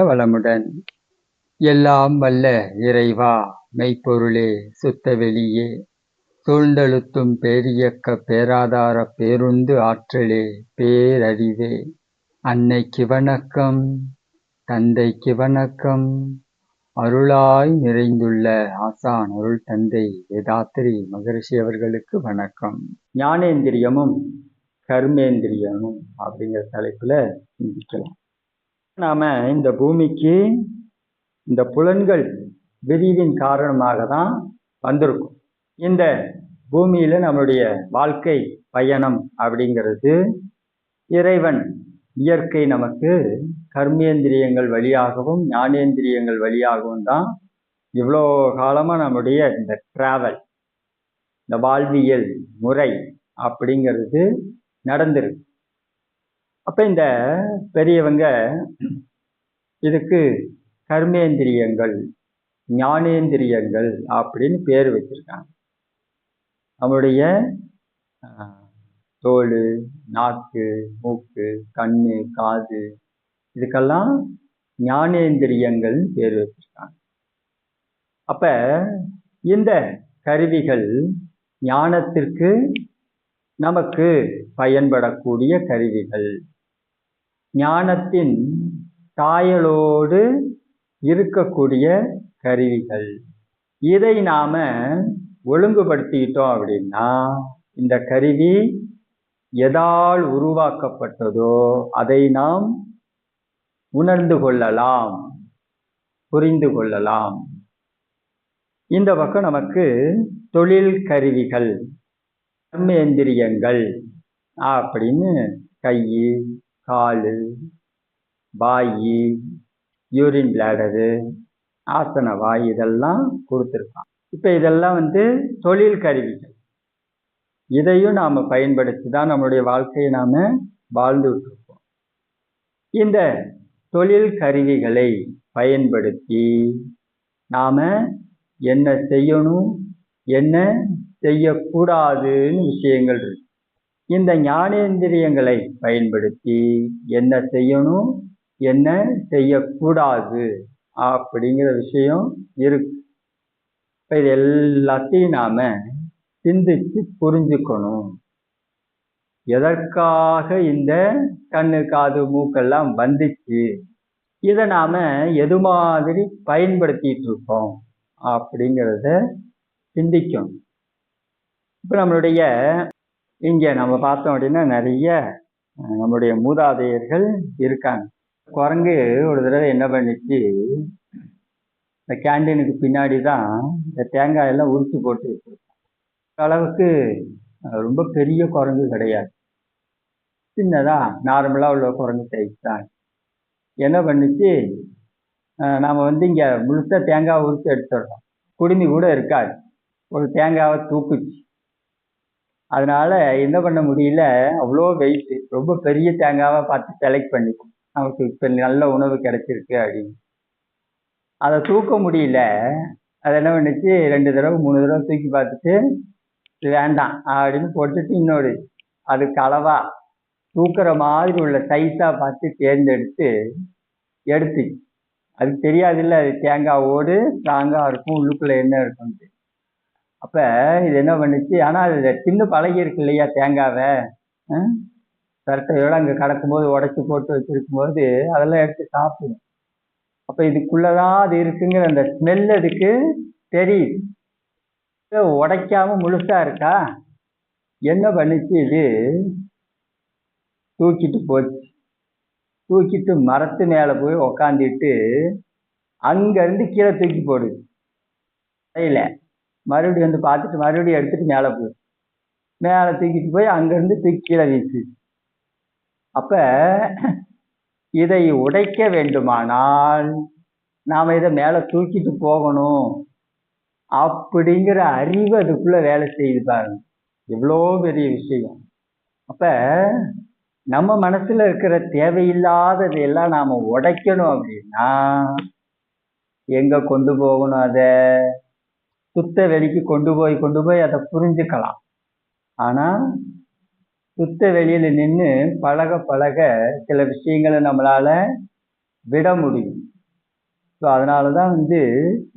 வளமுடன். எல்லாம் வல்ல இறைவா, மெய்ப்பொருளே, சுத்த வெளியே, சூழ்ந்தழுத்தும் பேரியக்க பேராதாரப் பேருந்து ஆற்றலே, பேரறிவே, அன்னைக்கு வணக்கம், தந்தைக்கு வணக்கம், அருளாய் நிறைந்துள்ள ஆசான் அருள் தந்தை வேதாத்திரி மகரிஷி அவர்களுக்கு வணக்கம். ஞானேந்திரியமும் கர்மேந்திரியமும் அப்படிங்கிற தலைப்புல சிந்திக்கலாம். நாம இந்த பூமிக்கு இந்த புலன்கள் விரிவின் காரணமாக தான் வந்திருக்கும். இந்த பூமியில நம்மளுடைய வாழ்க்கை பயணம் அப்படிங்கிறது இறைவன் இயற்கை நமக்கு கர்மேந்திரியங்கள் வழியாகவும் ஞானேந்திரியங்கள் வழியாகவும் தான் இவ்வளோ காலமா நம்முடைய இந்த டிராவல், இந்த வாழ்வியல் முறை அப்படிங்கிறது நடந்திருக்கு. அப்ப இந்த பெரியவங்க இதுக்கு கர்மேந்திரியங்கள் ஞானேந்திரியங்கள் அப்படின்னு பேர் வச்சிருக்காங்க. நம்முடைய தோல், நாக்கு, மூக்கு, கண்ணு, காது இதுக்கெல்லாம் ஞானேந்திரியங்கள் பேர் வச்சிருக்காங்க. அப்ப இந்த கருவிகள் ஞானத்திற்கு நமக்கு பயன்படக்கூடிய கருவிகள், ஞானத்தின் சாயலோடு இருக்கக்கூடிய கருவிகள். இதை நாம ஒழுங்குபடுத்திக்கிட்டோம் அப்படின்னா இந்த கருவி எதால் உருவாக்கப்பட்டதோ அதை நாம் உணர்ந்து கொள்ளலாம், புரிந்து கொள்ளலாம். இந்த பக்கம் நமக்கு தொழில் கருவிகள், கர்மேந்திரியங்கள் அப்படின்னு கை, காலு, வாயு, யூரின் பிளாடரு, ஆசன வாய் இதெல்லாம் கொடுத்துருக்கான். இப்போ இதெல்லாம் தொழில் கருவிகள். இதையும் நாம் பயன்படுத்தி தான் நம்மளுடைய வாழ்க்கையை நாம் வாழ்ந்துட்டு இருக்கோம். இந்த தொழில் கருவிகளை பயன்படுத்தி நாம் என்ன செய்யணும், என்ன செய்யக்கூடாதுன்னு விஷயங்கள் இருக்கு. இந்த ஞானேந்திரியங்களை பயன்படுத்தி என்ன செய்யணும், என்ன செய்யக்கூடாது அப்படிங்கிற விஷயம் இருக்கு. இப்போ இது எல்லாத்தையும் நாம சிந்திச்சு புரிஞ்சுக்கணும். எதற்காக இந்த கண்ணு, காது, மூக்கெல்லாம் வந்துச்சு, இதை நாம எது மாதிரி பயன்படுத்திட்டு இருக்கோம் அப்படிங்கிறத சிந்திக்கணும். இப்போ நம்மளுடைய இங்கே நம்ம பார்த்தோம் அப்படின்னா நிறைய நம்முடைய மூதாதையர்கள் இருக்காங்க. குரங்கு ஒரு தடவை என்ன பண்ணிச்சு, இந்த கேண்டீனுக்கு பின்னாடி தான் இந்த தேங்காயெல்லாம் உரிச்சு போட்டு அளவுக்கு ரொம்ப பெரிய குரங்கு கிடையாது, சின்னதா நார்மலாக உள்ள குரங்கு சைஸ் தான். என்ன பண்ணிச்சு, நாம் இங்கே முழுசா தேங்காய் உரிச்சு எடுத்துடுறோம், குடுமி கூட இருக்காது, ஒரு தேங்காவை தூக்குச்சு. அதனால என்ன பண்ண முடியல, அவ்வளோ வெயிட்டு, ரொம்ப பெரிய தேங்காவை பார்த்து செலக்ட் பண்ணிக்கும், நமக்கு இப்போ நல்ல உணவு கிடைச்சிருக்கு அப்படின்னு. அதை தூக்க முடியல. அதை என்ன பண்ணிச்சு, 2 தடவை 3 தடவை தூக்கி பார்த்துட்டு வேண்டாம் அப்படின்னு போட்டுட்டு இன்னொரு அதுக்கு அளவா தூக்குற மாதிரி உள்ள சைஸா பார்த்து தேர்ந்தெடுத்து எடுத்து. அதுக்கு தெரியாதுல்ல அது தேங்காவோடு ஸ்ட்ராங்காக இருக்கும், உள்ளுக்குள்ள என்ன இருக்கும்ட்டு. அப்ப இது என்ன பண்ணுச்சு, ஆனால் அது தின்னு பழகி இருக்கு இல்லையா தேங்காவை, சரட்டையோட அங்கே கிடக்கும்போது உடைச்சி போட்டு வச்சிருக்கும் போது அதெல்லாம் எடுத்து சாப்பிடும். அப்ப இதுக்குள்ளதான் அது இருக்குங்கிற அந்த ஸ்மெல் அதுக்கு தெரியுது. உடைக்காம முழுசா இருக்கா, என்ன பண்ணிச்சு, இது தூக்கிட்டு போச்சு. தூக்கிட்டு மரத்து மேல போய் உக்காந்துட்டு அங்கிருந்து கீழே தூக்கி போடுது. இல்ல மறுபடியும் பார்த்துட்டு மறுபடியும் எடுத்துட்டு மேலே போய் மேலே தூக்கிட்டு போய் அங்கிருந்து தூக்கி கீழே வீசு. அப்ப இதை உடைக்க வேண்டுமானால் நாம இதை மேலே தூக்கிட்டு போகணும் அப்படிங்கிற அறிவு அதுக்குள்ள வேலை செய்து பாருங்க, எவ்வளோ பெரிய விஷயம். அப்ப நம்ம மனசுல இருக்கிற தேவையில்லாதது எல்லாம் நாம உடைக்கணும் அப்படின்னா எங்க கொண்டு போகணும், அதை சுத்த வெளிக்கு கொண்டு போய் அதை புரிஞ்சுக்கலாம். ஆனா சுத்த வெளியில நின்று பழக பழக சில விஷயங்களை நம்மளால விட முடியும். ஸோ அதனாலதான்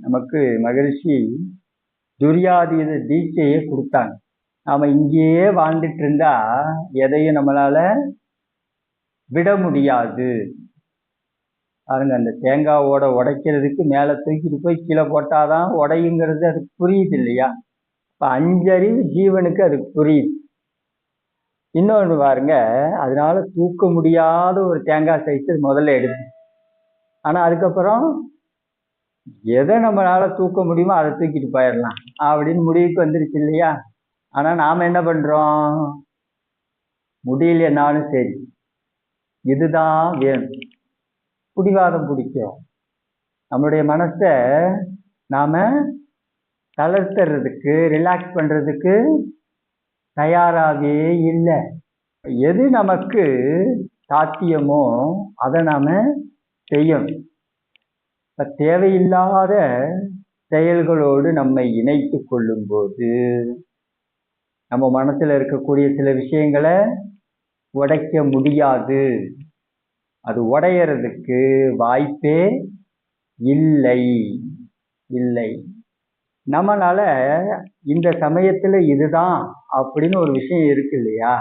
நமக்கு மகரிஷி துரியாதீத தீட்சையை கொடுத்தாங்க. நாம இங்கேயே வாழ்ந்துட்டு இருந்தா எதையும் நம்மளால விட முடியாது. பாருங்க, அந்த தேங்காவோட உடைக்கிறதுக்கு மேல தூக்கிட்டு போய் கீழே போட்டாதான் உடையுங்கிறது அதுக்கு புரியுது இல்லையா? இப்ப 5 அறிவு ஜீவனுக்கு அதுக்கு புரியுது. இன்னொன்று பாருங்க, அதனால தூக்க முடியாத ஒரு தேங்காய் சைஸ் முதல்ல எடுத்து, ஆனா அதுக்கப்புறம் எதை நம்மளால தூக்க முடியுமோ அதை தூக்கிட்டு போயிடலாம் அப்படின்னு முடிவுக்கு வந்துருச்சு இல்லையா? ஆனா நாம என்ன பண்றோம்? முடியலனாலும் சரி, இதுதான் வேணும், பிடிவாதம் பிடிக்கும். நம்மளுடைய மனசை நாம தளர்த்துறதுக்கு, ரிலாக்ஸ் பண்றதுக்கு தயாராகவே இல்லை. எது நமக்கு சாத்தியமோ அதை நாம செய்யணும். தேவையில்லாத செயல்களோடு நம்மை இணைத்து கொள்ளும் போது நம்ம மனசுல இருக்கக்கூடிய சில விஷயங்களை உடைக்க முடியாது. அது உடையறதுக்கு வாய்ப்பே இல்லை. நம்மளால இந்த சமயத்துல இதுதான் அப்படின்னு ஒரு விஷயம் இருக்கு இல்லையா,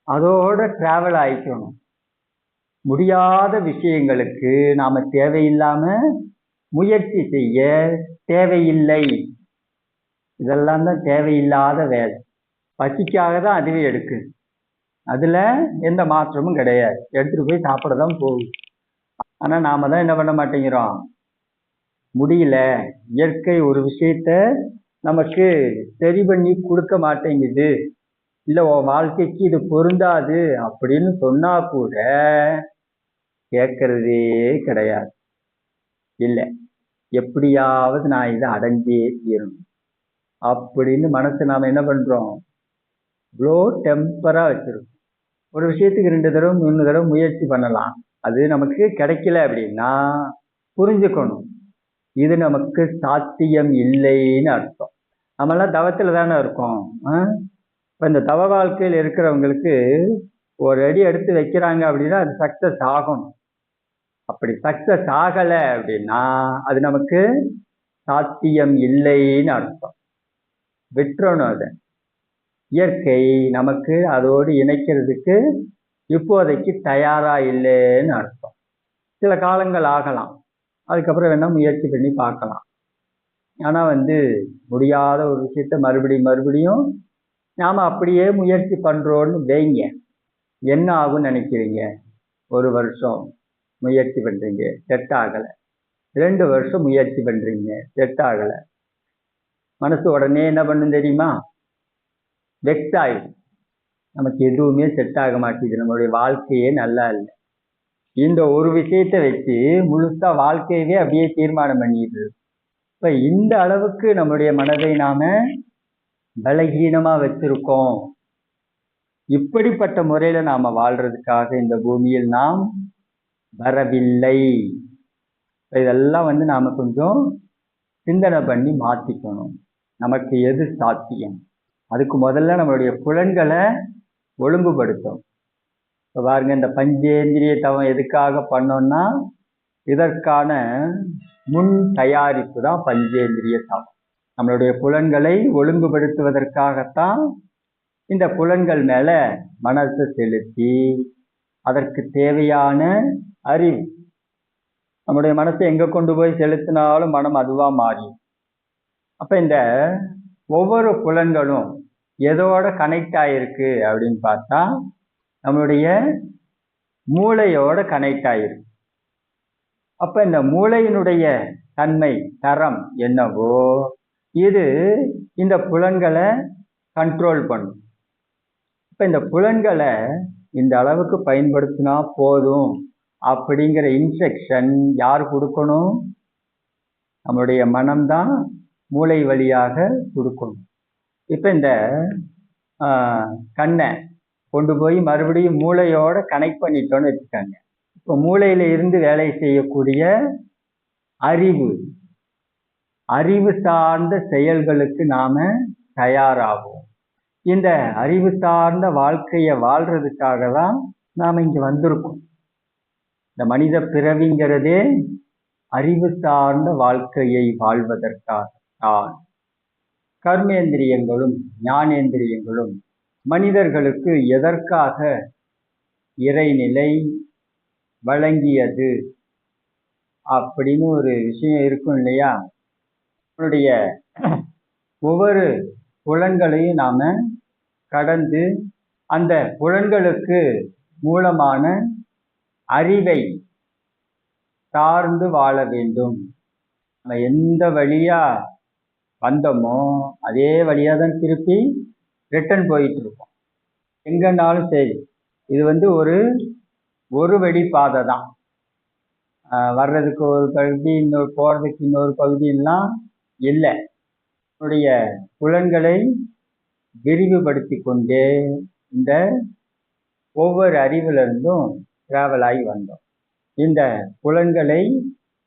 அதோட டிராவல் ஆயிக்கணும். முடியாத விஷயங்களுக்கு நாம தேவையில்லாம முயற்சி செய்ய தேவையில்லை. இதெல்லாம் தான் தேவையில்லாத வேலை. பசிக்காக தான் அதுவே எடுக்குது, அதுல எந்த மாற்றமும் கிடையாது, எடுத்துட்டு போய் சாப்பிட தான் போகுது. ஆனா நாம தான் என்ன பண்ண மாட்டேங்கிறோம்? முடியல, இயற்கை ஒரு விஷயத்த நமக்கு சரி பண்ணி கொடுக்க மாட்டேங்குது, இல்ல உன் வாழ்க்கைக்கு இது பொருந்தாது அப்படின்னு சொன்னா கூட கேட்கறதே கிடையாது. இல்லை, எப்படியாவது நான் இதை அடைஞ்சே தீரணும் அப்படின்னு மனசு நாம என்ன பண்றோம்? இவ்வளோ டெம்பரா வச்சிருக்கோம். ஒரு விஷயத்துக்கு 2 தடவை 3 தடவை முயற்சி பண்ணலாம். அது நமக்கு கிடைக்கல அப்படின்னா புரிஞ்சுக்கணும், இது நமக்கு சாத்தியம் இல்லைன்னு அர்த்தம். நம்மளாம் தவத்துல தானே இருக்கோம். இப்போ இந்த தவ வாழ்க்கையில் இருக்கிறவங்களுக்கு ஒரு அடி எடுத்து வைக்கிறாங்க அப்படின்னா அது சக்சஸ் ஆகணும். அப்படி சக்சஸ் ஆகலை அப்படின்னா அது நமக்கு சாத்தியம் இல்லைன்னு அர்த்தம். விட்டுறணும் அதை. இயற்கை நமக்கு அதோடு இணைக்கிறதுக்கு இப்போதைக்கு தயாரா இல்லைன்னு அர்த்தம். சில காலங்கள் ஆகலாம், அதுக்கப்புறம் வேணா முயற்சி பண்ணி பார்க்கலாம். ஆனா முடியாத ஒரு விஷயத்த மறுபடியும் நாம அப்படியே முயற்சி பண்றோம்னு வைங்க, என்ன ஆகும்னு நினைக்கிறீங்க? 1 வருஷம் முயற்சி பண்றீங்க, செட் ஆகலை. 2 வருஷம் முயற்சி பண்றீங்க, செட் ஆகலை. மனசு உடனே என்ன பண்ணும் தெரியுமா? வெக்ஸ் ஆயிடும். நமக்கு எதுவுமே செட் ஆக மாட்டேங்குது, நம்மளுடைய வாழ்க்கையே நல்லா இல்லை. இந்த ஒரு விஷயத்த வச்சு முழுசா வாழ்க்கையவே அப்படியே தீர்மானம் பண்ணிடுது. இப்ப இந்த அளவுக்கு நம்முடைய மனதை நாம பலகீனமா வச்சிருக்கோம். இப்படிப்பட்ட முறையில நாம வாழ்றதுக்காக இந்த பூமியில் நாம் வரவில்லை. இதெல்லாம் நாம கொஞ்சம் சிந்தனை பண்ணி மாத்திக்கணும். நமக்கு எது சாத்தியம்? அதுக்கு முதல்ல நம்மளுடைய புலன்களை ஒழுங்குபடுத்தும். இப்போ பாருங்க, இந்த பஞ்சேந்திரிய தவம் எதுக்காக பண்ணோம்னா இதற்கான முன் தயாரிப்பு தான் பஞ்சேந்திரிய தவம். நம்மளுடைய புலன்களை ஒழுங்குபடுத்துவதற்காகத்தான் இந்த புலன்கள் மேல மனசை செலுத்தி அதற்கு தேவையான அறிவு. நம்முடைய மனசை எங்க கொண்டு போய் செலுத்தினாலும் மனம் அதுவா மாறி. அப்ப இந்த ஒவ்வொரு புலன்களும் எதோட கனெக்ட் ஆயிருக்கு அப்படின்னு பார்த்தா நம்மளுடைய மூளையோட கனெக்ட் ஆயிருக்கு. அப்ப இந்த மூளையினுடைய தன்மை, தரம் என்னவோ இது இந்த புலன்களை கண்ட்ரோல் பண்ணும். இப்ப இந்த புலன்களை இந்த அளவுக்கு பயன்படுத்தினா போதும் அப்படிங்கிற இன்ஸ்ட்ரக்ஷன் யார் கொடுக்கணும்? நம்மளுடைய மனம்தான் மூளை வழியாக கொடுக்கணும். இப்ப இந்த கண்ணை கொண்டு போய் மறுபடியும் மூளையோட கனெக்ட் பண்ணிட்டோன்னு வச்சுக்காங்க. இப்போ மூளையில இருந்து வேலை செய்யக்கூடிய அறிவு சார்ந்த செயல்களுக்கு நாம தயாராகும். இந்த அறிவு சார்ந்த வாழ்க்கையை வாழ்றதுக்காக தான் நாம இங்க வந்திருக்கோம். இந்த மனித பிறவிங்கிறதே அறிவு சார்ந்த வாழ்க்கையை வாழ்வதற்காகத்தான் கர்மேந்திரியங்களும் ஞானேந்திரியங்களும் மனிதர்களுக்கு எதற்காக இறைநிலை வழங்கியது அப்படின்னு ஒரு விஷயம் இருக்கும் இல்லையா? நம்மளுடைய ஒவ்வொரு புலன்களையும் நாம கடந்து அந்த புலன்களுக்கு மூலமான அறிவை சார்ந்து வாழ வேண்டும். நம்ம எந்த வழியா வந்தோமோ அதே வழியா தான் திருப்பி ரிட்டர்ன் போயிட்டு இருக்கோம். எங்கன்னாலும் சரி, இது ஒரு வழி பாதை தான். வர்றதுக்கு ஒரு பகுதி, போறதுக்கு இன்னொரு பகுதியெல்லாம் இல்லை. நம்முடைய புலன்களை விரிவுபடுத்தி கொண்டே இந்த ஒவ்வொரு அறிவிலிருந்தும் டிராவல் ஆகி வந்தோம். இந்த புலன்களை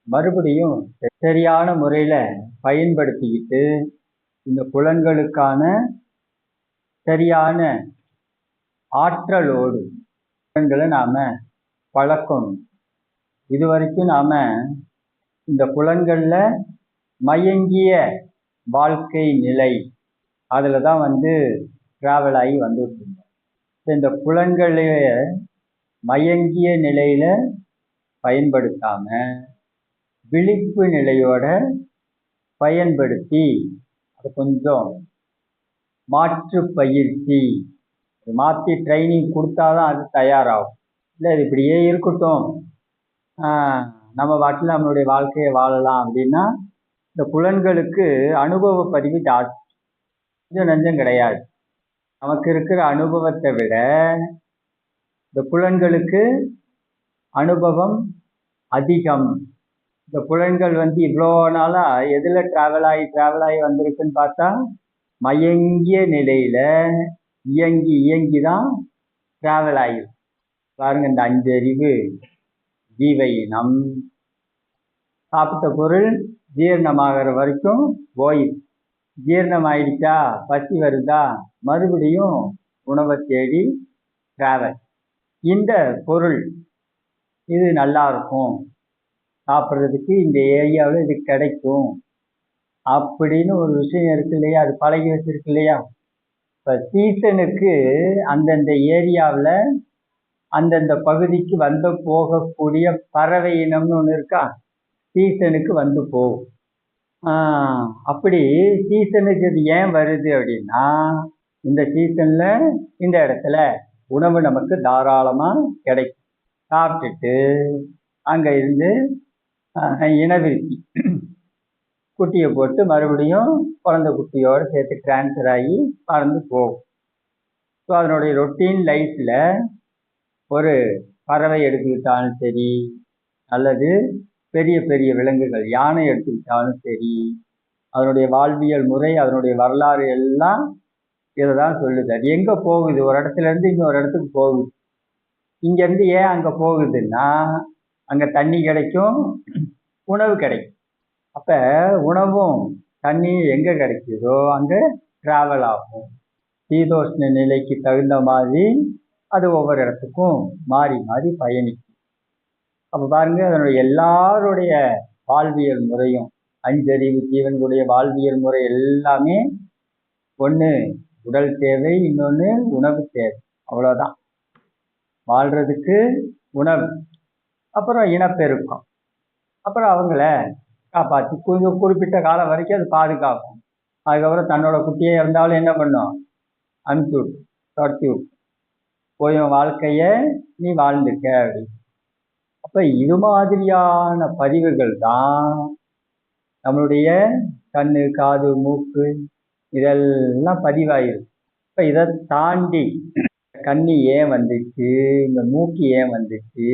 மறுபடியும் சரியான முறையில பயன்படுத்திக்கிட்டு இந்த புலன்களுக்கான சரியான ஆற்றலோடு புலன்களை நாம பழக்கணும். இதுவரைக்கும் நாம இந்த புலன்கள்ல மயங்கிய வாழ்க்கை நிலை அதுல தான் டிராவல் ஆகி வந்துட்டு இருந்தோம். இந்த புலன்களைய மயங்கிய நிலையில பயன்படுத்தாம விழிப்பு நிலையோட பயன்படுத்தி அது கொஞ்சம் மாற்று பயிற்சி மாற்றி ட்ரைனிங் கொடுத்தாதான் அது தயாராகும். இல்லை இது இப்படியே இருக்கட்டும், நம்ம பாட்டில் நம்மளுடைய வாழ்க்கையை வாழலாம் அப்படின்னா இந்த புலன்களுக்கு அனுபவ பதிவு ஜாஸ்தி, கொஞ்சம் நஞ்சம் கிடையாது. நமக்கு இருக்கிற அனுபவத்தை விட இந்த புலன்களுக்கு அனுபவம் அதிகம். இந்த புலன்கள் இவ்வளோ நாளா எதுல டிராவல் ஆகி வந்திருக்குன்னு பார்த்தா மயங்கிய நிலையில இயங்கி தான் டிராவல் ஆகிடும். பாருங்க, இந்த 5 அறிவு ஜீவயினம் சாப்பிட்ட பொருள் ஜீரணமாகிற வரைக்கும் போயிடும். ஜீரணம் ஆயிடுச்சா, பசி வருதா, மறுபடியும் உணவை தேடி டிராவல். இந்த பொருள் இது நல்லா இருக்கும், சாப்பிட்றதுக்கு இந்த ஏரியாவில் இது கிடைக்கும் அப்படின்னு ஒரு விஷயம் இருக்கு இல்லையா? அது பழகி வச்சிருக்கு இல்லையா? இப்போ சீசனுக்கு அந்தந்த ஏரியாவில் அந்தந்த பகுதிக்கு போகக்கூடிய பறவை இனம்னு ஒன்று இருக்கா? சீசனுக்கு போகும். அப்படி சீசனுக்கு இது ஏன் வருது அப்படின்னா, இந்த சீசன்ல இந்த இடத்துல உணவு நமக்கு தாராளமா கிடைக்கும். சாப்பிட்டுட்டு அங்க இருந்து இனவிருத்தி குட்டியை போட்டு மறுபடியும் குழந்தை குட்டியோடு சேர்த்து டிரான்ஸ்ஃபர் ஆகி பறந்து போகும். ஸோ அதனுடைய ரொட்டீன் லைஃப்ல ஒரு பறவை எடுத்துக்கிட்டாலும் சரி, அல்லது பெரிய பெரிய விலங்குகள் யானை எடுத்துக்கிட்டாலும் சரி, அதனுடைய வாழ்வியல் முறை அதனுடைய வரலாறு எல்லாம் இதை தான் சொல்லுது. அது எங்கே போகுது? ஒரு இடத்துல இருந்து இன்னொரு இடத்துக்கு போகுது. இங்கேருந்து ஏன் அங்கே போகுதுன்னா, அங்கே தண்ணி கிடைக்கும், உணவு கிடைக்கும். அப்போ உணவும் தண்ணியும் எங்கே கிடைக்குதோ அங்கே டிராவல் ஆகும். சீதோஷ்ண நிலைக்கு தகுந்த மாதிரி அது ஒவ்வொரு இடத்துக்கும் மாறி மாறி பயணிக்கும். அப்போ பாருங்க, அதனுடைய எல்லாருடைய வாழ்வியல் முறையும் 5 அறிவு ஜீவன்களுடைய வாழ்வியல் முறை எல்லாமே ஒன்று உடல் தேவை, இன்னொன்று உணவு தேவை. அவ்வளோதான். வாழ்றதுக்கு உணவு, அப்புறம் இனப்பெருக்கம், அப்புறம் அவங்கள காப்பாற்றி கொஞ்சம் குறிப்பிட்ட காலம் வரைக்கும் அது பாதுகாக்கும். அதுக்கப்புறம் தன்னோட குட்டியை இருந்தாலும் என்ன பண்ணும்? அனுப்பிச்சு விட்டு துரத்தி விட்டு போய் வாழ்க்கைய நீ வாழ்ந்துக்க அப்படின்னு. அப்ப இது மாதிரியான பதிவுகள் தான் நம்மளுடைய கண்ணு, காது, மூக்கு இதெல்லாம் பதிவாயிருக்கு. இப்ப இதை தாண்டி கண்ணு ஏன் வந்துச்சு, இந்த மூக்கு ஏன் வந்துச்சு,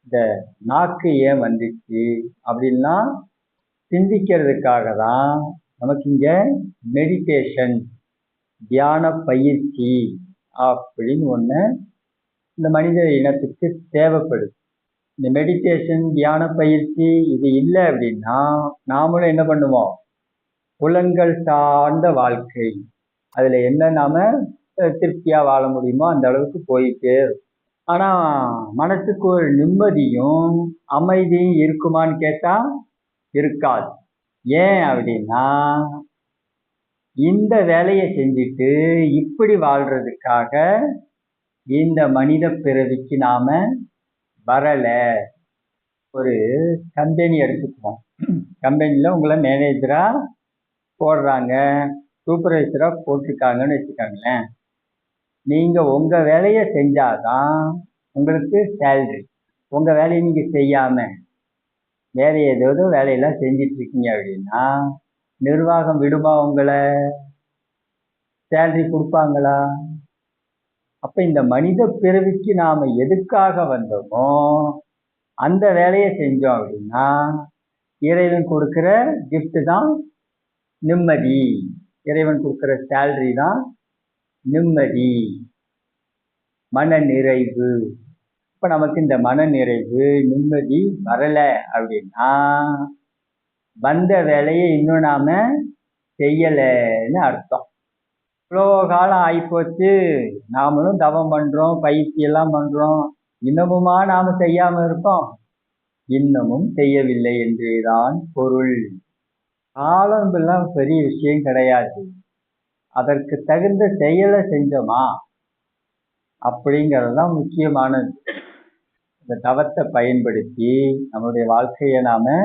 இந்த நாக்கு ஏன் வந்துச்சு அப்படின்னா சிந்திக்கிறதுக்காக தான் நமக்கு இங்க மெடிடேஷன் தியான பயிற்சி அப்படின்னு ஒன்று இந்த மனித இனத்துக்கு தேவைப்படுது. இந்த மெடிடேஷன் தியான பயிற்சி இது இல்லை அப்படின்னா நாமளும் என்ன பண்ணுவோம்? புலன்கள் சார்ந்த வாழ்க்கை, அதில் என்ன நாம திருப்தியாக வாழ முடியுமோ அந்த அளவுக்கு போயிட்டே இருக்கும். ஆனா மனசுக்கு ஒரு நிம்மதியும் அமைதியும் இருக்குமான்னு கேட்டா இருக்காது. ஏன் அப்படின்னா, இந்த வேலையை செஞ்சுட்டு இப்படி வாழ்றதுக்காக இந்த மனித பிறவிக்கு நாம வரல. ஒரு கம்பெனி எடுத்துக்குவோம். கம்பெனியில் உங்களை மேனேஜரா போடுறாங்க, சூப்பர்வைசரா போட்டிருக்காங்கன்னு வச்சுக்கோங்களேன். நீங்க உங்க வேலையை செஞ்சாதான் உங்களுக்கு சேலரி. உங்க வேலையை நீங்க செய்யாம வேற ஏதாவது வேலையெல்லாம் செஞ்சிட்டு இருக்கீங்க அப்படின்னா நிர்வாகம் விடுமா உங்களை? சேலரி கொடுப்பாங்களா? அப்ப இந்த மனித பிறவிக்கு நாம எதுக்காக வந்தோமோ அந்த வேலையை செஞ்சோம் அப்படின்னா இறைவன் கொடுக்கிற gift தான் நிம்மதி. இறைவன் கொடுக்கிற சேலரி தான் நிம்மதி, மன நிறைவு. இப்ப நமக்கு இந்த மன நிறைவு நிம்மதி வரல அப்படின்னா வந்த வேலையை இன்னும் நாம செய்யலைன்னு அர்த்தம். இவ்வளோ காலம் ஆகிப்போச்சு, நாமளும் தவம் பண்றோம், பயிற்சி எல்லாம் பண்றோம், இன்னமுமா நாம செய்யாம இருக்கோம்? இன்னமும் செய்யவில்லை என்றேதான் பொருள். காலம் எல்லாம் பெரிய விஷயம் கிடையாது. அதற்கு தகுந்த செயலை செஞ்சோமா அப்படிங்கிறது தான் முக்கியமானது. இந்த தவத்தை பயன்படுத்தி நம்முடைய வாழ்க்கையை நாம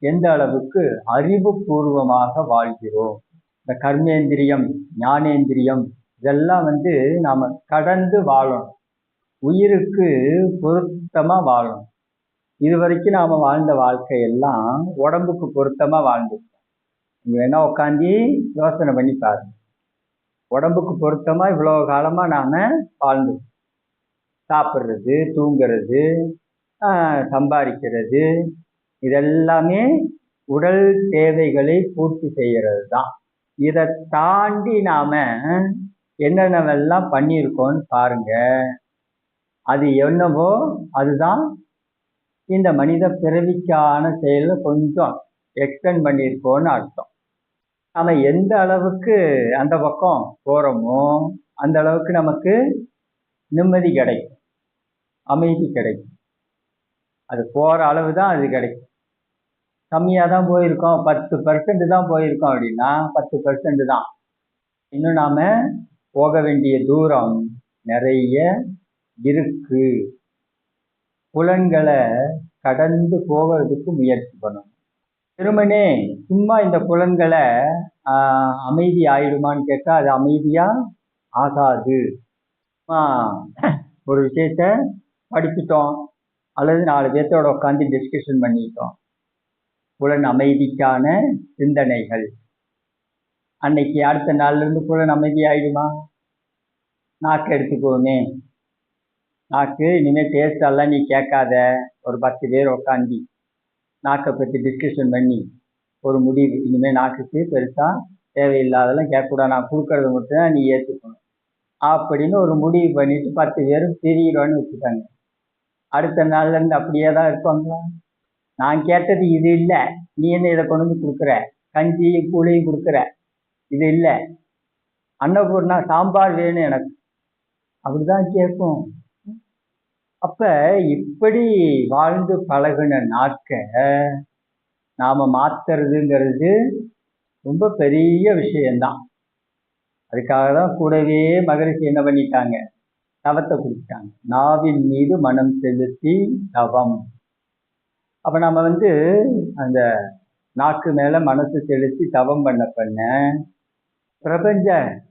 எந்த அளவுக்கு அறிவுபூர்வமாக வாழ்கிறோம். இந்த கர்மேந்திரியம், ஞானேந்திரியம் இதெல்லாம் நாம கடந்து வாழணும். உயிருக்கு பொருத்தமா வாழணும். இது வரைக்கும் நாம வாழ்ந்த வாழ்க்கையெல்லாம் உடம்புக்கு பொருத்தமா வாழ்ந்துருக்கோம். நீங்க வேணா உட்காந்து யோசனை பண்ணி பாருங்க. உடம்புக்கு பொருத்தமா இவ்வளவு காலமா நாம வாழ்ந்துருக்கோம். சாப்பிட்றது, தூங்குறது, சம்பாதிக்கிறது, இதெல்லாமே உடல் தேவைகளை பூர்த்தி செய்கிறது தான். இதை தாண்டி நாம என்னென்னவெல்லாம் பண்ணியிருக்கோம்னு பாருங்க. அது என்னவோ அதுதான் இந்த மனித பிறவிக்கான செயலை கொஞ்சம் எக்ஸ்டெண்ட் பண்ணியிருக்கோன்னு அர்த்தம். நாம எந்த அளவுக்கு அந்த பக்கம் போறோமோ அந்த அளவுக்கு நமக்கு நிம்மதி கிடைக்கும், அமைதி கிடைக்கும். அது போற அளவு தான் அது கிடைக்கும். கம்மியாக தான் போயிருக்கோம், 10% தான் போயிருக்கோம் அப்படின்னா 10% தான். இன்னும் நாம போக வேண்டிய தூரம் நிறைய இருக்கு. புலன்களை கடந்து போகிறதுக்கு முயற்சி பண்ணணும். வெறுமனே சும்மா இந்த புலன்களை அமைதி ஆயிடுமான்னு கேட்டா அது அமைதியா ஆகாது. ஒரு விஷயத்த படிச்சுட்டோம் அல்லது 4 பேர்த்தோட உட்காந்து டிஸ்கஷன் பண்ணிட்டோம், புலன் அமைதிக்கான சிந்தனைகள். அன்னைக்கு அடுத்த நாள்ல இருந்து புலன் அமைதி ஆயிடுமா? நாக்கு எடுத்துக்கோமே, நாக்கு இனிமேல் டேஸ்டெல்லாம் நீ கேட்காத. ஒரு 10 பேர் உட்காந்து நாக்கை பற்றி டிஸ்கஷன் பண்ணி ஒரு முடிவு, இனிமேல் நாக்குக்கு பெருசாக தேவையில்லாதெல்லாம் கேட்கக்கூடாது, நான் கொடுக்கறது மட்டும்தான் நீ ஏற்றுக்கணும் அப்படின்னு ஒரு முடிவு பண்ணிட்டு 10 பேரும் பிரியிறோன்னு வச்சுக்காங்க. அடுத்த நாள்ல இருந்து அப்படியே தான் இருப்பாங்களா? நான் கேட்டது இது இல்லை, நீ என்ன இதை கொண்டு வந்து கொடுக்குற, கஞ்சியும் கூழையும் கொடுக்குற, இது இல்லை, அன்னபூர்ணா சாம்பார் வேணும் எனக்கு, அப்படிதான் கேட்கும். அப்ப இப்படி வாழ்ந்து பழகுன நாட்க நாம மாத்துறதுங்கிறது ரொம்ப பெரிய விஷயம்தான். அதுக்காக தான் கூடவே மகரிஷி என்ன பண்ணிட்டாங்க, தவத்தை கொடுத்துட்டாங்க. நாவின் மீது மனம் செலுத்தி தவம். அப்ப நம்ம அந்த நாக்கு மேல மனசு செலுத்தி தவம் பண்ண பிரபஞ்ச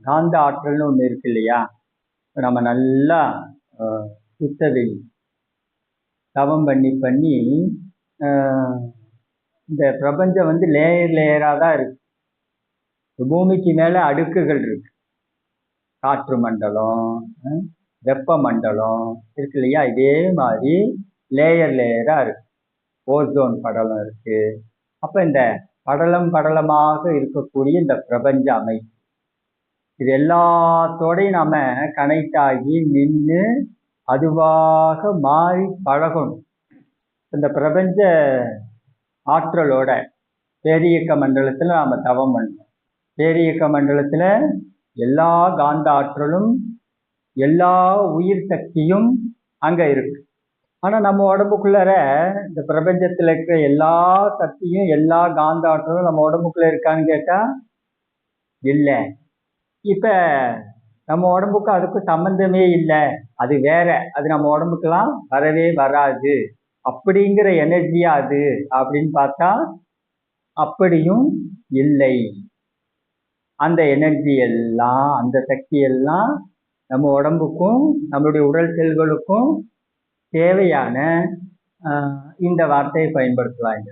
காந்த ஆற்றல்னு ஒண்ணு இருக்கு இல்லையா? நம்ம நல்லா சுத்தவெளி தவம் பண்ணி இந்த பிரபஞ்சம் லேயர் லேயராக தான் இருக்கு. பூமிக்கு மேல அடுக்குகள் இருக்கு. காற்று மண்டலம், வெப்ப மண்டலம் இருக்கு இல்லையா? இதே மாதிரி லேயர் லேயரா இருக்கு. ஓசோன் படலம் இருக்கு. அப்ப இந்த படலமாக இருக்கக்கூடிய இந்த பிரபஞ்ச அமைப்பு, இது எல்லாத்தோடையும் நாம கனெக்ட் ஆகி நின்று அதுவாக மாறி பழகணும். இந்த பிரபஞ்ச ஆற்றலோட பேரியக்க மண்டலத்துல நாம தவம் பண்ணணும். பேரியக்க மண்டலத்துல எல்லா காந்த ஆற்றலும் எல்லா உயிர் சக்தியும் அங்க இருக்கு. ஆனா நம்ம உடம்புக்குள்ளார இந்த பிரபஞ்சத்துல இருக்கிற எல்லா சக்தியும் எல்லா காந்த ஆற்றலும் நம்ம உடம்புக்குள்ள இருக்கான்னு கேட்டா இல்லை. இப்ப நம்ம உடம்புக்கும் அதுக்கும் சம்பந்தமே இல்லை, அது வேற, அது நம்ம உடம்புக்கெல்லாம் வரவே வராது அப்படிங்கிற எனர்ஜியா அது அப்படின்னு பார்த்தா அப்படியும் இல்லை. அந்த எனர்ஜி எல்லாம், அந்த சக்தி எல்லாம் நம்ம உடம்புக்கும் நம்மளுடைய உடல் செல்களுக்கும் தேவையான இந்த வார்த்தையை பயன்படுத்தலாம்.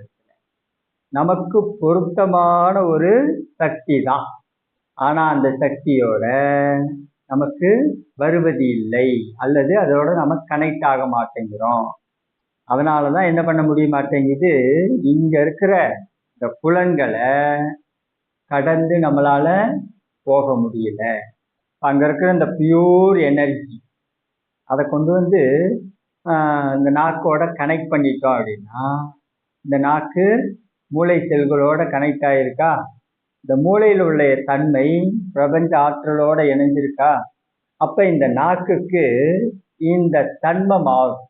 நமக்கு பொருத்தமான ஒரு சக்தி தான். ஆனா அந்த சக்தியோட நமக்கு வருவது இல்லை, அல்லது அதோட நம்ம கனெக்ட் ஆக மாட்டேங்கிறோம். அதனாலதான் என்ன பண்ண முடிய மாட்டேங்குது, இங்க இருக்கிற இந்த புலன்களை கடந்து நம்மளால போக முடியல. அங்க இருக்கிற இந்த பியூர் எனர்ஜி அதை கொண்டு வந்து இந்த நாக்கோட கனெக்ட் பண்ணிட்டோம் அப்படின்னா, இந்த நாக்கு மூளை செல்களோட கனெக்ட் ஆயிருக்கா, இந்த மூளையில் உள்ள தன்மை பிரபஞ்ச ஆற்றலோட இணைஞ்சிருக்கா, அப்ப இந்த நாக்குக்கு இந்த தன்மை மாறும்.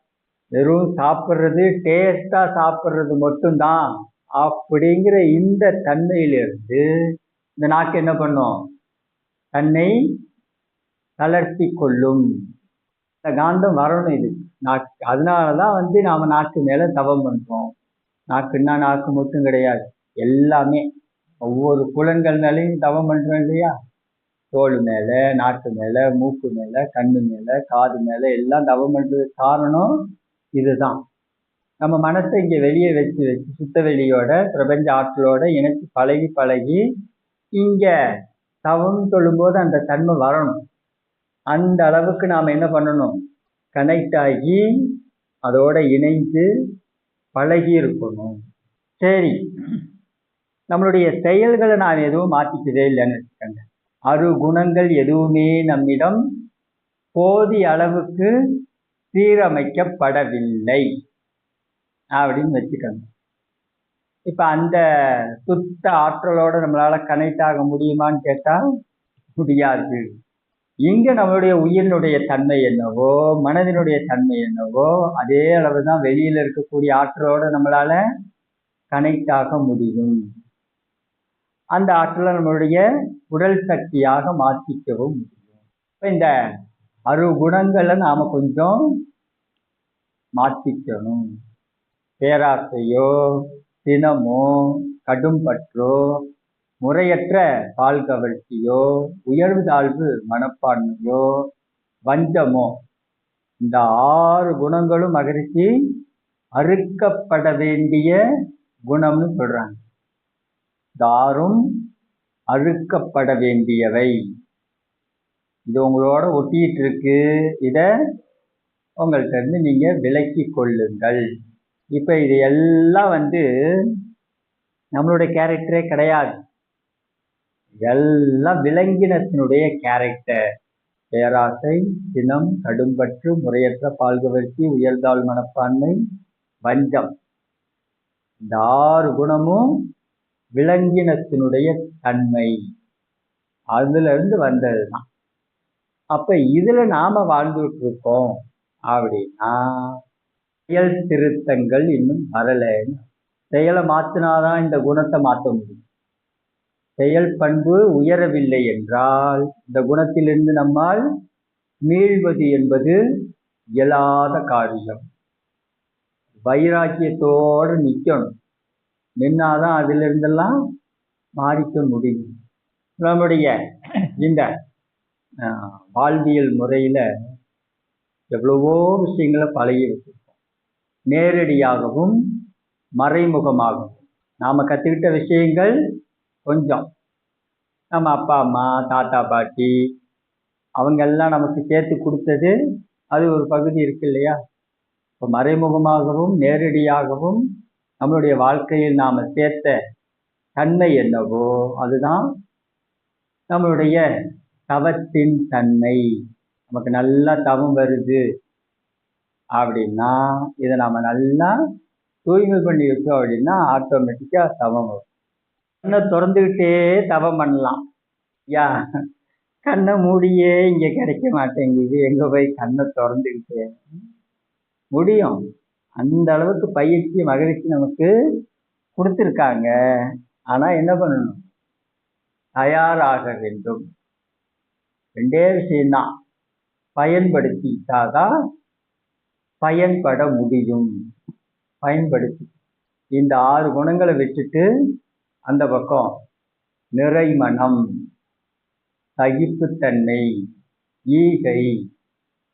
வெறும் சாப்பிட்றது, டேஸ்டா சாப்பிட்றது மட்டும்தான் அப்படிங்கிற இந்த தன்மையிலிருந்து இந்த நாக்கு என்ன பண்ணும், தன்னை தளர்த்தி கொள்ளும். இந்த காந்தம் வரணும் இது நாக்கு. அதனாலதான் வந்து நாம நாக்கு மேல தவம் பண்றோம். நாக்குன்னா நாக்கு மட்டும் கிடையாது, எல்லாமே ஒவ்வொரு புலன்கள் மேலேயும் தவம் பண்றோம் இல்லையா. தோல் மேல, நாக்கு மேல, மூக்கு மேல, கண்ணு மேல, காது மேல எல்லாம் தவம் பண்றதுக்கு காரணம் இதுதான். நம்ம மனசை இங்க வெளியே வச்சு வச்சு சுத்த வெளியோட பிரபஞ்ச ஆற்றலோட இணைச்சு பழகி பழகி இங்க தவம் சொல்லும்போது அந்த தன்மை வரணும். அந்த அளவுக்கு நாம என்ன பண்ணணும், கனெக்ட் ஆகி அதோட இணைந்து பழகி இருக்கணும். சரி, நம்மளுடைய செயல்களை நான் எதுவும் மாத்திக்கவே இல்லைன்னு வச்சுக்கோங்க. குணங்கள் எதுவுமே நம்மிடம் போதிய அளவுக்கு சீரமைக்கப்படவில்லை அப்படின்னு வச்சுக்கோங்க. இப்ப அந்த சுத்த ஆற்றலோட நம்மளால கனெக்ட் ஆக முடியுமான்னு கேட்டா முடியாது. இங்க நம்மளுடைய உயிரினுடைய தன்மை என்னவோ, மனதினுடைய தன்மை என்னவோ, அதே அளவுதான் வெளியில இருக்கக்கூடிய ஆற்றலோட நம்மளால கனெக்ட் ஆக முடியும். அந்த ஆற்றலை நம்மளுடைய உடல் சக்தியாக மாற்றிக்கவும் முடியும். இப்ப இந்த குணங்களை நாம கொஞ்சம் மாற்றிக்கணும். பேராசையோ, சினமோ, கடும் பற்றோ, முறையற்ற பால் கவர்ச்சியோ, உயர்வு தாழ்வு மனப்பான்மையோ, வஞ்சமோ, இந்த 6 குணங்களும் மகிழ்ச்சி அறுக்கப்பட வேண்டிய குணம்னு சொல்றாங்க. தாரும் அறுக்கப்பட வேண்டியவை. இது உங்களோட ஒட்டிட்டு இருக்கு, இத உங்கள்கிட்ட இருந்து நீங்க விலக்கி கொள்ளுங்கள். இப்ப இது எல்லாம் வந்து நம்மளுடைய கேரக்டரே கிடையாது, எல்லாம் விலங்கினத்தினுடைய கேரக்டர். பேராசை, சினம், கடும்பற்று, முறையற்ற பால்கவர்ச்சி, உயர்ந்தாள் மனப்பான்மை, வஞ்சம், இந்த 6 குணமும் விலங்கினத்தினுடைய தன்மை, அதுல இருந்து வந்ததுதான். அப்ப இதுல நாம வாழ்ந்துட்டு இருக்கோம் அப்படின்னா செயல் திருத்தங்கள் இன்னும் வரலைன்னு. செயலை மாத்தினாதான் இந்த குணத்தை மாற்ற முடியும். செயல் பண்பு உயரவில்லை என்றால் இந்த குணத்திலிருந்து நம்மால் மீள்வது என்பது இயலாத காரியம். வைராக்கியத்தோடு நிற்கணும், நின்னாதான் அதுல இருந்தெல்லாம் மாறிக்க முடியும். நம்முடைய இந்த வாழ்வியல் முறையில எவ்வளவோ விஷயங்களை பழகி வச்சிருக்கோம். நேரடியாகவும் மறைமுகமாகவும் நாம கத்துக்கிட்ட விஷயங்கள் கொஞ்சம், நம்ம அப்பா அம்மா, தாத்தா பாட்டி அவங்கெல்லாம் நமக்கு சேர்த்து கொடுத்தது அது ஒரு பகுதி இருக்கு இல்லையா. இப்போ மறைமுகமாகவும் நேரடியாகவும் நம்மளுடைய வாழ்க்கையில் நாம சேர்த்த தன்மை என்னவோ அதுதான் நம்மளுடைய தவத்தின் தன்மை. நமக்கு நல்லா தவம் வருது அப்படின்னா இதை நாம நல்லா தூய்மை பண்ணி வச்சோம் அப்படின்னா ஆட்டோமேட்டிக்கா தவம் வரும். கண்ணை திறந்துக்கிட்டே தவம் பண்ணலாம். யா, கண்ணை மூடியே இங்க கிடைக்க மாட்டேங்குது, எங்க போய் கண்ணை திறந்துக்கிட்டு முடியும்? அந்த அளவுக்கு பயிற்சி மகிழ்ச்சி நமக்கு கொடுத்துருக்காங்க. ஆனா என்ன பண்ணணும்? தயாராக வேண்டும். ரெண்டே விஷயம்தான், பயன்படுத்திட்டாதான் பயன்பட முடியும். பயன்படுத்தி இந்த 6 குணங்களை விட்டுட்டு அந்த பக்கம் நிறைமனம், சகிப்புத்தன்மை, ஈகை,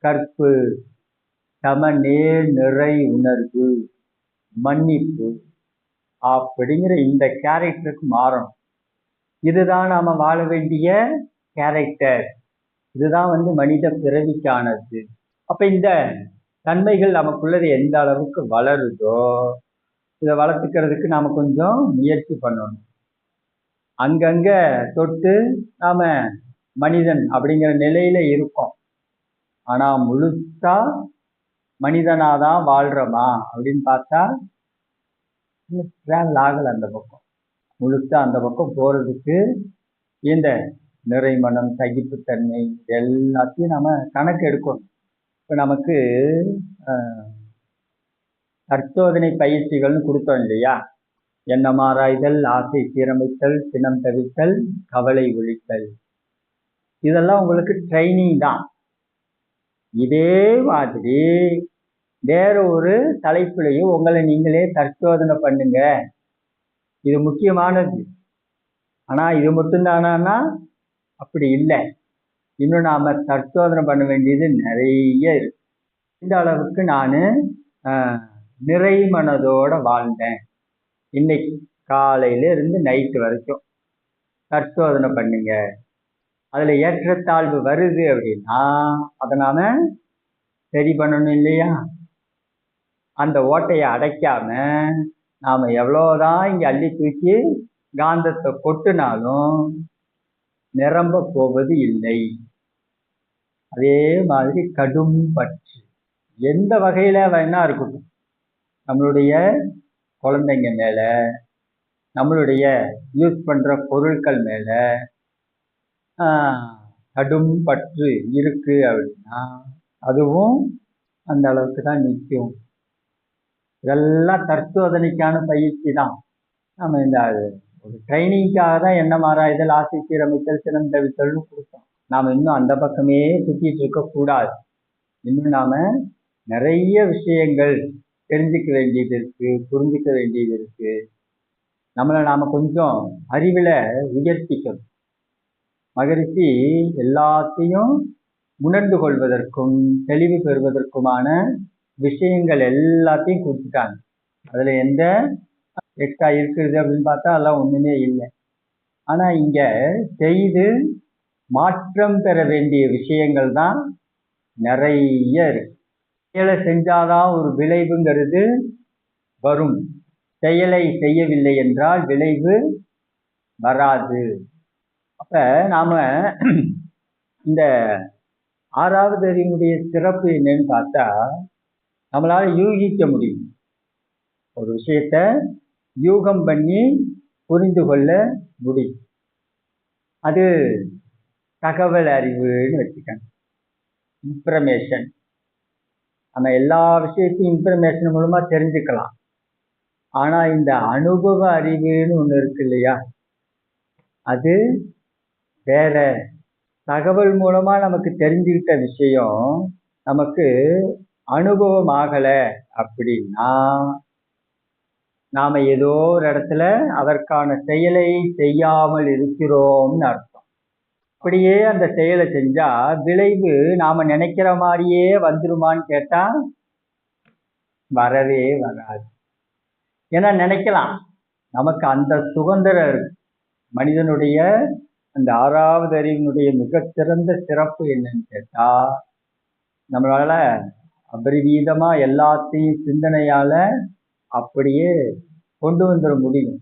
கற்பு, சமநேர் நிறை உணர்வு, மன்னிப்பு அப்படிங்கிற இந்த கேரக்டருக்கு மாறணும். இதுதான் நாம வாழ வேண்டிய கேரக்டர். இதுதான் மனித பிறவிக்கானது. அப்ப இந்த தன்மைகள் நமக்குள்ளது எந்த அளவுக்கு வளருதோ இதை வளர்த்துக்கிறதுக்கு நாம கொஞ்சம் முயற்சி பண்ணணும். அங்கங்க தொட்டு நாம மனிதன் அப்படிங்கிற நிலையில இருக்கோம். ஆனா முழுசா மனிதனாதான் வாழ்றோமா அப்படின்னு பார்த்தா டிராவல் ஆகலை. அந்த பக்கம் முழுசா அந்த பக்கம் போறதுக்கு இந்த நிறைமனம், சகிப்புத்தன்மை எல்லாத்தையும் நாம கணக்கு எடுக்கணும். இப்போ நமக்கு தற்சோதனை பயிற்சிகள்னு கொடுத்தோம் இல்லையா? எண்ணம் ஆராய்தல், ஆசை சீரமைத்தல், சினம் தவித்தல், கவலை ஒழித்தல், இதெல்லாம் உங்களுக்கு ட்ரைனிங் தான். இதே மாதிரி வேற ஒரு தலைப்புலையும் உங்களை நீங்களே தற்சோதனை பண்ணுங்க. இது முக்கியமானது. ஆனா இது மட்டும்தானா? அப்படி இல்லை. இன்னும் நாம தற்சோதனை பண்ண வேண்டியது நிறைய இருக்கு. இந்த அளவுக்கு நான் நிறை மனதோட வாழ்ந்தேன். இன்னைக்கு காலையில இருந்து நைட்டு வரைக்கும் தற்சோதனை பண்ணுங்க. அதுல ஏற்றத்தாழ்வு வருது அப்படின்னா அதை நாம சரி பண்ணணும் இல்லையா? அந்த ஓட்டையை அடைக்காம நாம எவ்வளவுதான் இங்க அள்ளி தூக்கி காந்தத்தை கொட்டுனாலும் நிரம்ப போவது இல்லை. அதே மாதிரி கடும் பற்று எந்த வகையில வேணா இருக்கட்டும், நம்மளுடைய குழந்தைங்க மேல, நம்மளுடைய யூஸ் பண்ற பொருட்கள் மேல கடும் பற்று இருக்கு அப்படின்னா அதுவும் அந்த அளவுக்கு தான் நிற்கும். இதெல்லாம் தற்சோதனைக்கான பயிற்சி தான். நம்ம இந்த ஒரு ட்ரைனிங்காக தான் எண்ணம் ஆராய்தல், ஆசை சீரமைத்தல், சினம் தவித்தல்னு கொடுத்தோம். நாம் இன்னும் அந்த பக்கமே சுற்றிட்டு இருக்கக்கூடாது. இன்னும் நாம நிறைய விஷயங்கள் தெரிஞ்சுக்க வேண்டியது இருக்கு, புரிஞ்சுக்க வேண்டியது இருக்கு. நம்மளை நாம கொஞ்சம் அறிவில் உயர்த்திக்கணும். மகிழ்ச்சி எல்லாத்தையும் உணர்ந்து கொள்வதற்கும் தெளிவு பெறுவதற்குமான விஷயங்கள் எல்லாத்தையும் கொடுத்துட்டாங்க. அதுல எந்த எக்ஸ்ட்ரா இருக்குது அப்படின்னு பார்த்தா அதெல்லாம் ஒண்ணுமே இல்லை. ஆனா இங்க செய்து மாற்றம் பெற வேண்டிய விஷயங்கள் தான் நிறைய இருக்கு. செயலை செஞ்சாதான் ஒரு விளைவுங்கிறது வரும். செயலை செய்யவில்லை என்றால் விளைவு வராது. அப்ப நாம இந்த 6வது அறிவினுடைய சிறப்பு என்னன்னு பார்த்தா, நம்மளால யூகிக்க முடியும். ஒரு விஷயத்த யூகம் பண்ணி புரிந்து கொள்ள முடியும். அது தகவல் அறிவுன்னு வச்சுக்கணும். இன்ஃபர்மேஷன். நம்ம எல்லா விஷயத்தையும் இன்ஃபர்மேஷன் மூலமா தெரிஞ்சுக்கலாம். ஆனா இந்த அனுபவ அறிவுன்னு ஒண்ணு இருக்கு இல்லையா? அது வேற. தகவல் மூலமா நமக்கு தெரிஞ்சுக்கிட்ட விஷயம் நமக்கு அனுபவம் ஆகல அப்படின்னா நாம ஏதோ ஒரு இடத்துல அதற்கான செயலை செய்யாமல் இருக்கிறோம்னு அர்த்தம். அப்படியே அந்த செயலை செஞ்சா விளைவு நாம நினைக்கிற மாதிரியே வந்துருமான்னு கேட்டா வரவே வராது. ஏன்னா நினைக்கலாம், நமக்கு அந்த சுதந்திரம் இருக்கு. மனிதனுடைய அந்த 6வது அறிவினுடைய மிகச்சிறந்த சிறப்பு என்னன்னு கேட்டா, நம்மளால அபரிதமா எல்லாத்தையும் சிந்தனையால அப்படியே கொண்டு வந்துட முடியும்.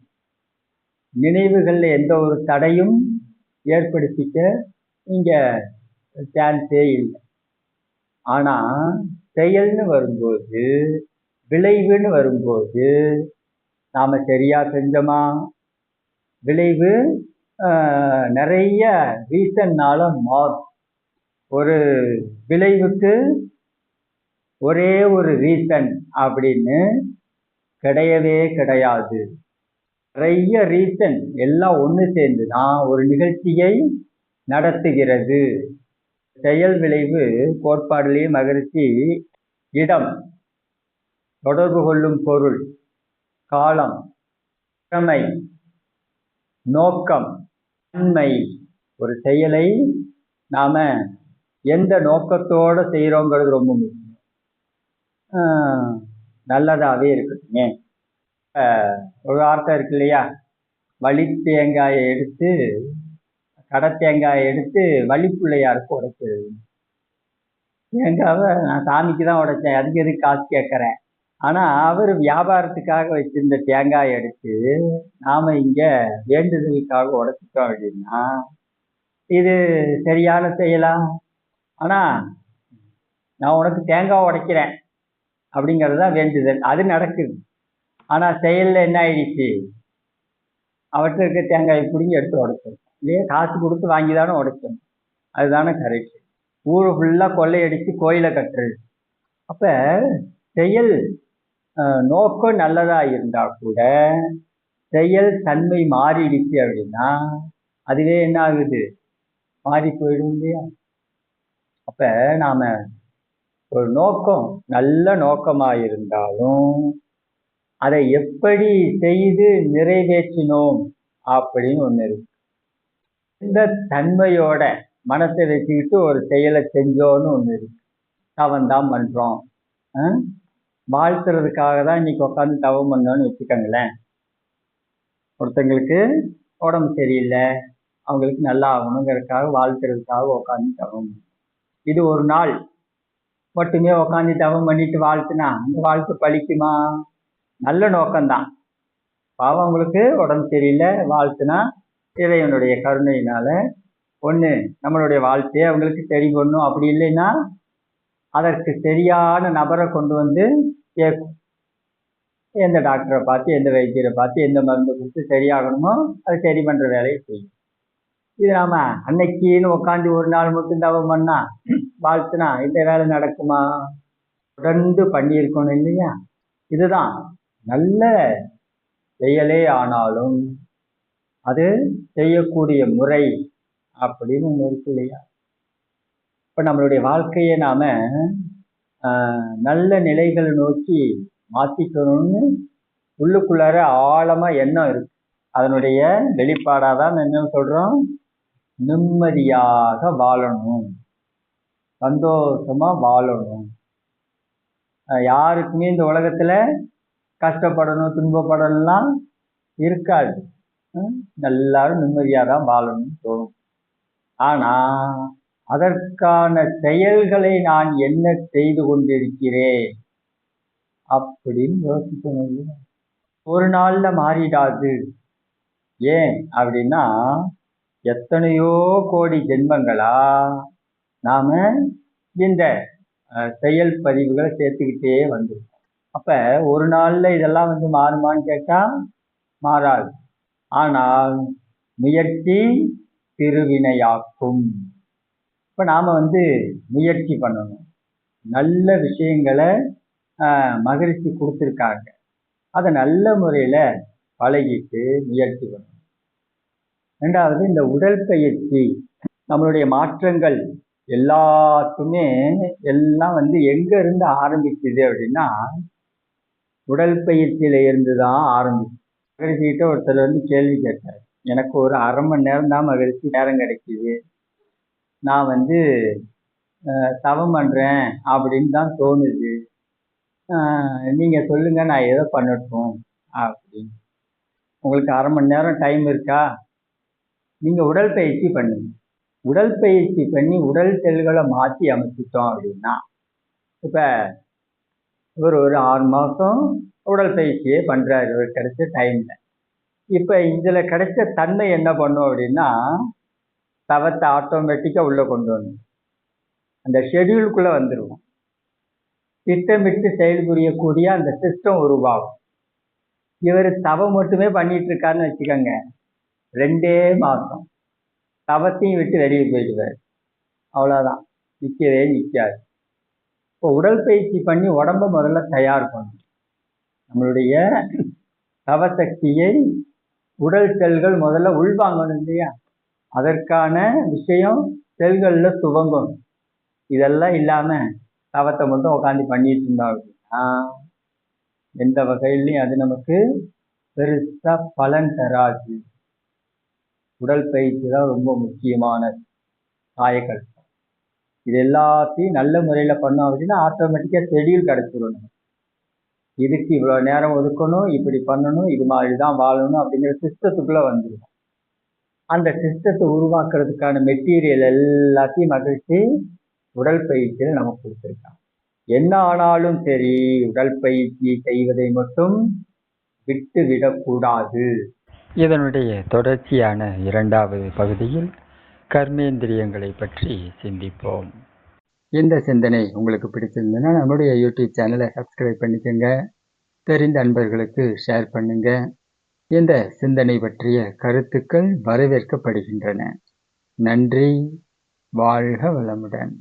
நினைவுகள்ல எந்த ஒரு தடையும் ஏற்படுத்திக்க இங்க சான்ஸே இல்லை. ஆனா செயல்னு வரும்போது, விளைவுன்னு வரும்போது நாம சரியா செஞ்சோமா, விளைவு நிறைய ரீசன்னால மாறும். ஒரு விளைவுக்கு ஒரே ஒரு ரீசன் அப்படின்னு கிடையவே கிடையாது. நிறைய ரீசன் எல்லாம் ஒன்று சேர்ந்து தான் ஒரு நிகழ்ச்சியை நடத்துகிறது. செயல் விளைவு கோட்பாடுலேயே மகிழ்ச்சி இடம், தொடர்பு கொள்ளும் பொருள், காலம், திறமை, நோக்கம், தன்மை. ஒரு செயலை நாம எந்த நோக்கத்தோட செய்யறோங்கிறது ரொம்ப முக்கியம். நல்லதாவே இருக்கட்டுமே. ஒரு வார்த்தை இருக்கு இல்லையா, வழி தேங்காயை எடுத்து கடை தேங்காயை எடுத்து வழிப்பிள்ளையாருக்கு உடைக்கிறது. தேங்காவை நான் சாமிக்கு தான் உடைச்சேன், அதுக்கு எதுக்கு காசு கேட்கறேன். ஆனா அவர் வியாபாரத்துக்காக வச்சிருந்த தேங்காயை எடுத்து நாம இங்க வேண்டுதலுக்காக உடைச்சிட்டோம் அப்படின்னா இது சரியான செயலா? ஆனா நான் உனக்கு தேங்காய் உடைக்கிறேன் அப்படிங்கிறது தான் வேண்டுதல், அது நடக்குது. ஆனா செயல்ல என்ன ஆயிடுச்சு, அவற்றை இருக்க தேங்காயை பிடிங்கி எடுத்து உடைச்சோம் இல்லையா, காசு கொடுத்து வாங்கி தானே உடைச்சோம். அதுதானே கரெக்ட். ஊரு ஃபுல்லா கொள்ளையடிச்சு கோயிலை கட்டுறது. அப்ப செயல் நோக்கம் நல்லதா இருந்தா கூட செயல் தன்மை மாறிடுச்சு அப்படின்னா அதுவே என்ன ஆகுது, மாறி போயிடும் இல்லையா. அப்ப நாம ஒரு நோக்கம் நல்ல நோக்கமா இருந்தாலும் அதை எப்படி செய்து நிறைவேற்றினோம் அப்படின்னு ஒண்ணு இருக்கு. இந்த தன்மையோட மனசை வச்சுக்கிட்டு ஒரு செயலை செஞ்சோன்னு ஒண்ணு இருக்கு. தவம் தான் பண்றோம், வாழ்த்துறதுக்காக தான் இன்னைக்கு உட்காந்து தவம் பண்ணோன்னு வச்சுக்கோங்களேன். ஒருத்தங்களுக்கு உடம்பு சரியில்லை, அவங்களுக்கு நல்லா ஆகணுங்கிறதுக்காக வாழ்த்துறதுக்காக உட்காந்து தவம். இது ஒரு நாள் மட்டுமே உட்காந்து தவம் பண்ணிட்டு வாழ்த்துனா அந்த வாழ்த்து பழிக்குமா? நல்ல நோக்கம்தான். பாவம் அவங்களுக்கு உடம்பு சரியில்லை, வாழ்த்துனா இறைவனுடைய கருணையினால ஒண்ணு நம்மளுடைய வாழ்த்தையே அவங்களுக்கு சரி பண்ணும். அப்படி இல்லைன்னா அதற்கு சரியான நபரை கொண்டு வந்து கேட்கும். எந்த டாக்டரை பார்த்து எந்த வைத்தியரை பார்த்து எந்த மருந்து கொடுத்து சரியாகணுமோ அதை சரி பண்ற வேலையை செய்யும். இது நாம அன்னைக்குன்னு உட்காந்து ஒரு நாள் மட்டும் தவம் பண்ணா வாழ்த்துனா இந்த வேலை நடக்குமா? தொடர்ந்து பண்ணியிருக்கணும் இல்லையா. இதுதான் நல்ல செயலே ஆனாலும் அது செய்யக்கூடிய முறை அப்படின்னு ஒன்று இருக்கு இல்லையா. இப்ப நம்மளுடைய வாழ்க்கையை நாம நல்ல நிலைகளை நோக்கி மாத்திக்கணும்னு உள்ளுக்குள்ளார ஆழமா எண்ணம் இருக்கு. அதனுடைய வெளிப்பாடாதான் என்ன சொல்றோம், நிம்மதியாக வாழணும், சந்தோஷமா வாழணும். யாருக்குமே இந்த உலகத்துல கஷ்டப்படணும் துன்பப்படணும்லாம் இருக்காது. எல்லாரும் நிம்மதியாக தான் வாழணும்னு தோணும். ஆனா அதற்கான செயல்களை நான் என்ன செய்து கொண்டிருக்கிறேன் அப்படின்னு யோசிக்கணும். ஒரு நாள்ல மாறிடாது. ஏன் அப்படின்னா எத்தனையோ கோடி ஜென்மங்களா நாம இந்த செயல் பதிவுகளை சேர்த்துக்கிட்டே வந்திருக்கோம். அப்ப ஒரு நாள்ல இதெல்லாம் மாறுமான்னு கேட்டா மாறாது. ஆனால் முயற்சி திருவினையாக்கும். இப்ப நாம முயற்சி பண்ணணும். நல்ல விஷயங்களை மகிழ்ச்சி கொடுத்துருக்காங்க, அதை நல்ல முறையில பழகிட்டு முயற்சி பண்ணணும். ரெண்டாவது, இந்த உடற்பயிற்சி நம்மளுடைய மாற்றங்கள் எல்லாத்துமே எல்லாம் எங்க இருந்து ஆரம்பிக்குது அப்படின்னா உடற்பயிற்சியில இருந்துதான் ஆரம்பிச்சு. மகிழ்ச்சிகிட்ட ஒருத்தர் கேள்வி கேட்டார், எனக்கு ஒரு அரை மணி நேரம் தான் மகிழ்ச்சி நேரம் கிடைக்குது, நான் தவம் பண்றேன் அப்படின்னு தான் தோணுது, நீங்க சொல்லுங்க நான் எதை பண்ணட்டும் அப்படின்னு. உங்களுக்கு அரை மணி நேரம் டைம் இருக்கா? நீங்க உடற்பயிற்சி பண்ணுங்க. உடற்பயிற்சி பண்ணி உடல் செல்களை மாற்றி அமைச்சிட்டோம் அப்படின்னா, இப்ப இவர் ஒரு 6 மாசம் உடற்பயிற்சியே பண்றாரு இவர் கிடைச்ச டைம்ல. இப்ப இதுல கிடைச்ச தன்மை என்ன பண்ணும் அப்படின்னா தவத்தை ஆட்டோமேட்டிக்கா உள்ள கொண்டு வந்து அந்த ஷெடியூலுக்குள்ள வந்துருவோம். திட்டமிட்டு செயல்புரியக்கூடிய அந்த சிஸ்டம் உருவாகும். இவர் தவம் மட்டுமே பண்ணிட்டு இருக்காருன்னு வச்சுக்கோங்க, 2 மாசம் தவத்தையும் விட்டு வெளியே போயிடுவார். அவ்வளோதான், நிற்கவே நிற்காது. இப்போ உடற்பயிற்சி பண்ணி உடம்ப முதல்ல தயார் பண்ணணும். நம்மளுடைய தவசக்தியை உடல் செல்கள் முதல்ல உள்வாங்கணும் இல்லையா? அதற்கான விஷயம் செல்களில் துவங்கணும். இதெல்லாம் இல்லாமல் தவத்தை மட்டும் உட்காந்து பண்ணிட்டு இருந்தா அப்படின்னா எந்த வகையிலையும் அது நமக்கு பெருசாக பலன் தராது. உடற்பயிற்சி தான் ரொம்ப முக்கியமான காயக்கல்பம். இது எல்லாத்தையும் நல்ல முறையில் பண்ணோம் அப்படின்னா ஆட்டோமேட்டிக்காக ஷெடியூல் கிடச்சிடும். இதுக்கு இவ்வளோ நேரம் ஒதுக்கணும், இப்படி பண்ணணும், இது மாதிரி தான் வாழணும் அப்படிங்கிற சிஸ்டத்துக்குள்ளே வந்துடும். அந்த சிஸ்டத்தை உருவாக்குறதுக்கான மெட்டீரியல் எல்லாத்தையும் மகிழ்ச்சி உடற்பயிற்சியில் நமக்கு கொடுத்துருக்காங்க. என்ன ஆனாலும் சரி, உடற்பயிற்சி செய்வதை மட்டும் விட்டு விடக்கூடாது. இதனுடைய தொடர்ச்சியான 2வது பகுதியில் கர்மேந்திரியங்களை பற்றி சிந்திப்போம். இந்த சிந்தனை உங்களுக்கு பிடிச்சிருந்ததுன்னா நம்மளுடைய யூடியூப் சேனலை சப்ஸ்கிரைப் பண்ணிக்கோங்க. தெரிந்த நண்பர்களுக்கு ஷேர் பண்ணுங்க. இந்த சிந்தனை பற்றிய கருத்துக்கள் வரவேற்கப்படுகின்றன. நன்றி. வாழ்க வளமுடன்.